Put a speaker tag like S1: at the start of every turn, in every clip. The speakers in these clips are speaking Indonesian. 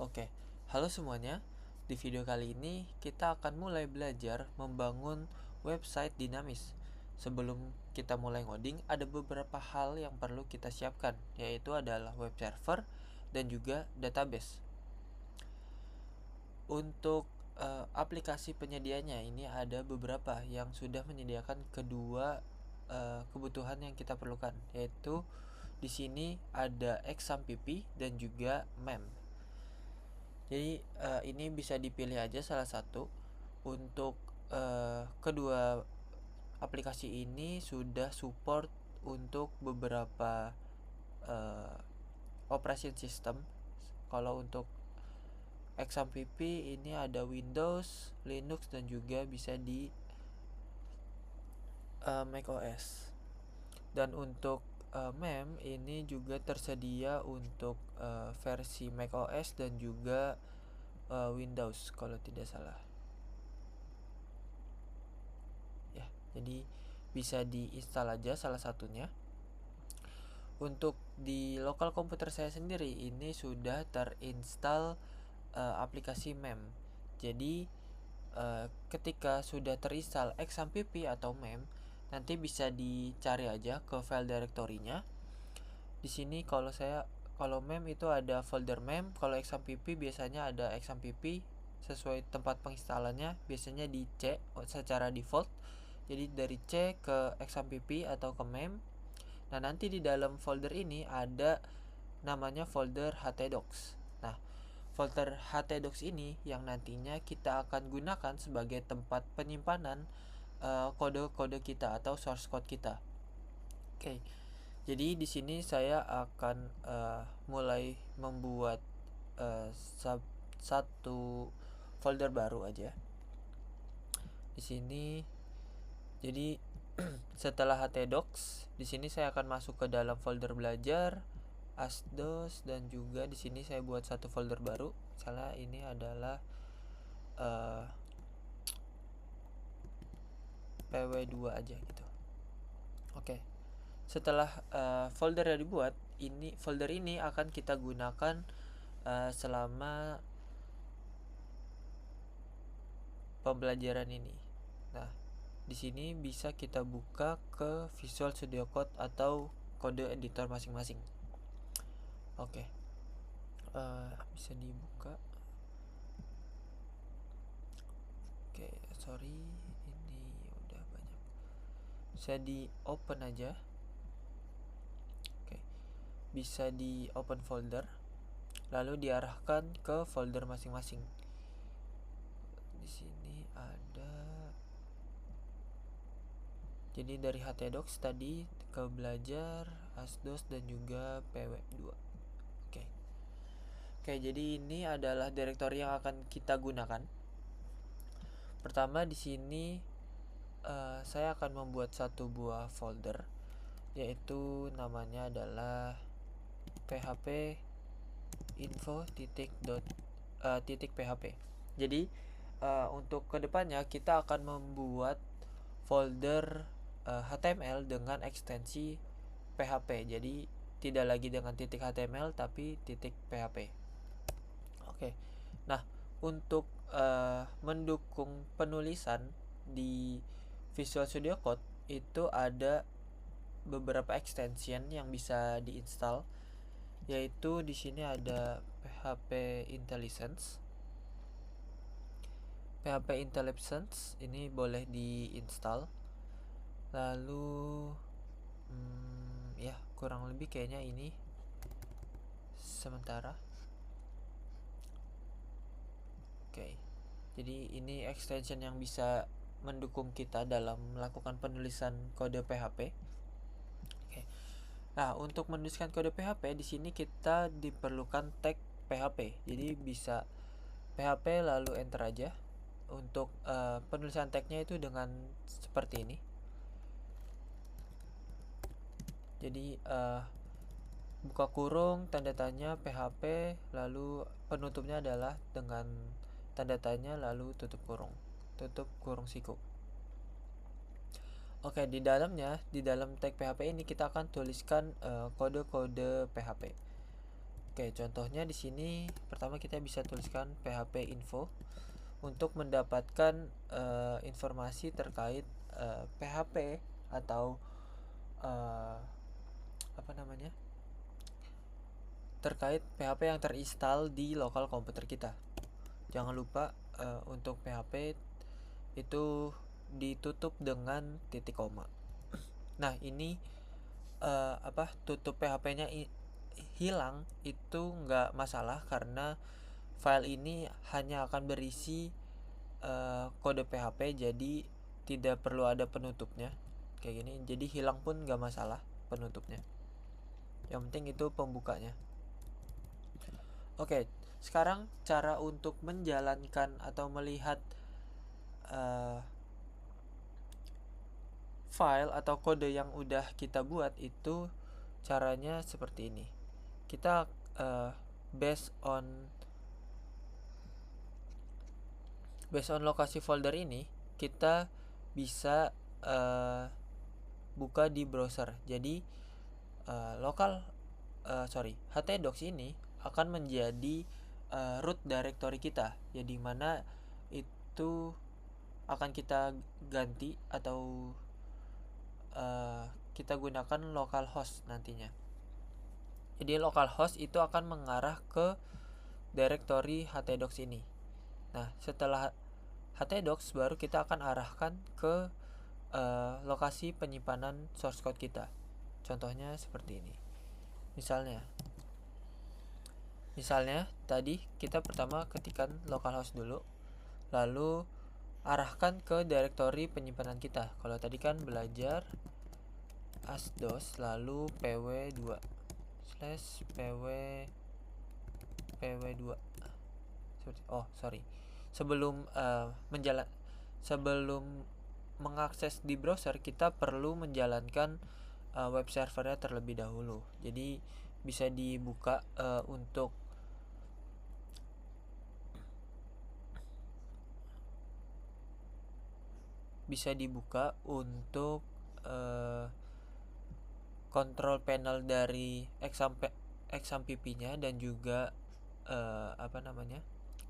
S1: Oke, halo semuanya. Di video kali ini kita akan mulai belajar membangun website dinamis. Sebelum kita mulai ngoding, ada beberapa hal yang perlu kita siapkan, yaitu adalah web server dan juga database. Untuk aplikasi penyedianya ini ada beberapa yang sudah menyediakan kedua kebutuhan yang kita perlukan, yaitu di sini ada XAMPP dan juga MEM. Jadi ini bisa dipilih aja salah satu. Untuk kedua aplikasi ini sudah support untuk beberapa operation system. Kalau untuk XAMPP ini ada Windows, Linux, dan juga bisa di macOS. Dan untuk MEM ini juga tersedia untuk versi macOS dan juga Windows kalau tidak salah. Ya, jadi bisa diinstal aja salah satunya. Untuk di lokal komputer saya sendiri ini sudah terinstall aplikasi MEM. Jadi ketika sudah terinstall XAMPP atau MEM, nanti bisa dicari aja ke file directory-nya. Di sini kalau MEM itu ada folder MEM, kalau XAMPP biasanya ada XAMPP sesuai tempat penginstalannya, biasanya di C secara default. Jadi dari C ke XAMPP atau ke MEM. Nah, nanti di dalam folder ini ada namanya folder htdocs. Nah, folder htdocs ini yang nantinya kita akan gunakan sebagai tempat penyimpanan kode-kode kita atau source code kita. Oke. Jadi di sini saya akan mulai membuat satu folder baru aja. Di sini jadi setelah htdocs, di sini saya akan masuk ke dalam folder belajar, asdos, dan juga di sini saya buat satu folder baru. Misalnya ini adalah pw2 aja gitu. Oke. Setelah folder yang dibuat, folder ini akan kita gunakan selama pembelajaran ini. Nah, di sini bisa kita buka ke Visual Studio Code atau kode editor masing-masing. Oke. Bisa dibuka. Oke, sorry, ini udah banyak. Bisa di open aja. Oke. Bisa di open folder, lalu diarahkan ke folder masing-masing. Di sini ada. Jadi dari htdocs tadi ke belajar, asdos, dan juga pw2. Oke, jadi ini adalah direktori yang akan kita gunakan. Pertama di sini saya akan membuat satu buah folder, yaitu namanya adalah php info .php. Jadi untuk kedepannya kita akan membuat folder HTML dengan ekstensi PHP. Jadi tidak lagi dengan .html tapi .php. Oke. Nah, untuk mendukung penulisan di Visual Studio Code itu ada beberapa extension yang bisa diinstal, yaitu di sini ada PHP Intelligence. PHP Intelligence ini boleh diinstal. Lalu ya kurang lebih kayaknya ini sementara. Oke. Jadi ini extension yang bisa mendukung kita dalam melakukan penulisan kode PHP. Oke. Nah, untuk menuliskan kode PHP di sini kita diperlukan tag PHP. Jadi bisa PHP lalu enter aja. Untuk penulisan tagnya itu dengan seperti ini. Jadi buka kurung, tanda tanya, PHP, lalu penutupnya adalah dengan tanda tanya lalu tutup kurung siku. Oke, di dalam tag PHP ini kita akan tuliskan kode-kode PHP. Oke, contohnya di sini pertama kita bisa tuliskan php info untuk mendapatkan informasi terkait PHP atau terkait PHP yang terinstall di lokal komputer kita. Jangan lupa untuk PHP itu ditutup dengan titik koma. Nah, ini tutup PHP-nya hilang itu nggak masalah karena file ini hanya akan berisi kode PHP, jadi tidak perlu ada penutupnya kayak gini. Jadi hilang pun nggak masalah penutupnya, yang penting itu pembukanya. Oke, sekarang cara untuk menjalankan atau melihat file atau kode yang udah kita buat itu caranya seperti ini. Kita based on lokasi folder ini, kita bisa buka di browser. Jadi htdocs ini akan menjadi root directory kita, ya dimana itu akan kita ganti atau kita gunakan localhost nantinya. Jadi localhost itu akan mengarah ke directory htdocs ini. Nah, setelah htdocs baru kita akan arahkan ke lokasi penyimpanan source code kita. Contohnya seperti ini. Misalnya tadi kita pertama ketikkan localhost dulu, lalu arahkan ke directory penyimpanan kita. Kalau tadi kan belajar asdos lalu pw2 /pw2. Sebelum mengakses di browser, kita perlu menjalankan web servernya terlebih dahulu. Jadi bisa dibuka untuk control panel dari XAMPP-nya dan juga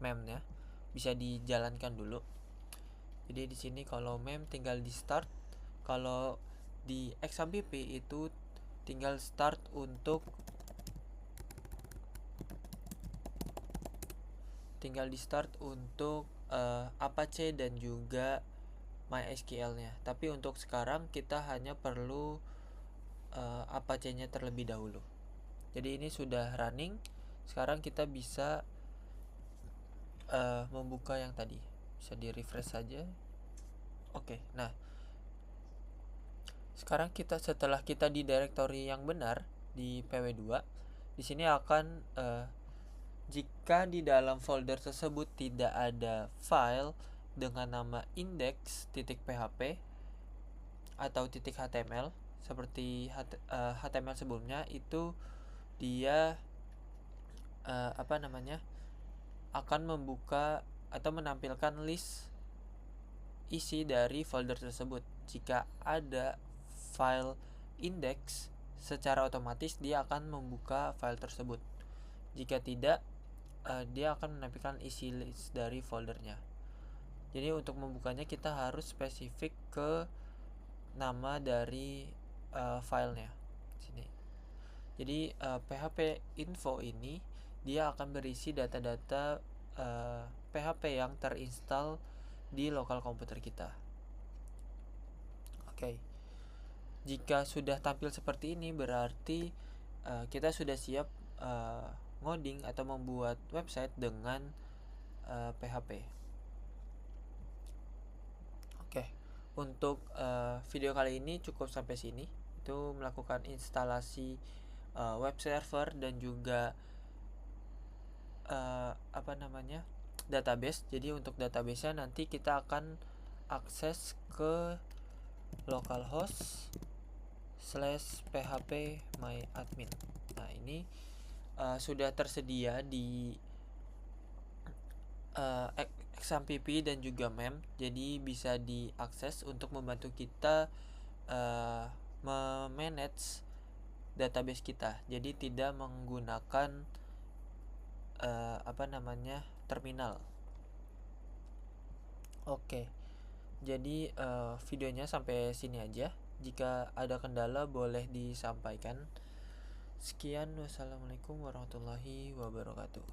S1: mem-nya bisa dijalankan dulu. Jadi di sini kalau mem tinggal di start, kalau di XAMPP itu tinggal start untuk Apache dan juga MySQL-nya. Tapi untuk sekarang kita hanya perlu Apache-nya terlebih dahulu. Jadi ini sudah running. Sekarang kita bisa membuka yang tadi. Bisa di refresh saja. Oke, nah sekarang setelah kita di directory yang benar di pw2, di sini akan jika di dalam folder tersebut tidak ada file dengan nama index.php atau .html seperti HTML sebelumnya, itu dia akan membuka atau menampilkan list isi dari folder tersebut. Jika ada file index, secara otomatis dia akan membuka file tersebut. Jika tidak, dia akan menampilkan isi list dari foldernya. Jadi untuk membukanya kita harus spesifik ke nama dari filenya sini. Jadi php info ini dia akan berisi data-data PHP yang terinstall di lokal komputer kita. Oke. Jika sudah tampil seperti ini, berarti kita sudah siap ngoding atau membuat website dengan PHP. Oke. Untuk video kali ini cukup sampai sini. Itu melakukan instalasi web server dan juga database. Jadi untuk database-nya nanti kita akan akses ke localhost /php/myadmin. Nah, ini sudah tersedia di XAMPP dan juga mem, jadi bisa diakses untuk membantu kita memanage database kita. Jadi tidak menggunakan terminal. Oke, jadi videonya sampai sini aja. Jika ada kendala boleh disampaikan. Sekian, wassalamualaikum warahmatullahi wabarakatuh.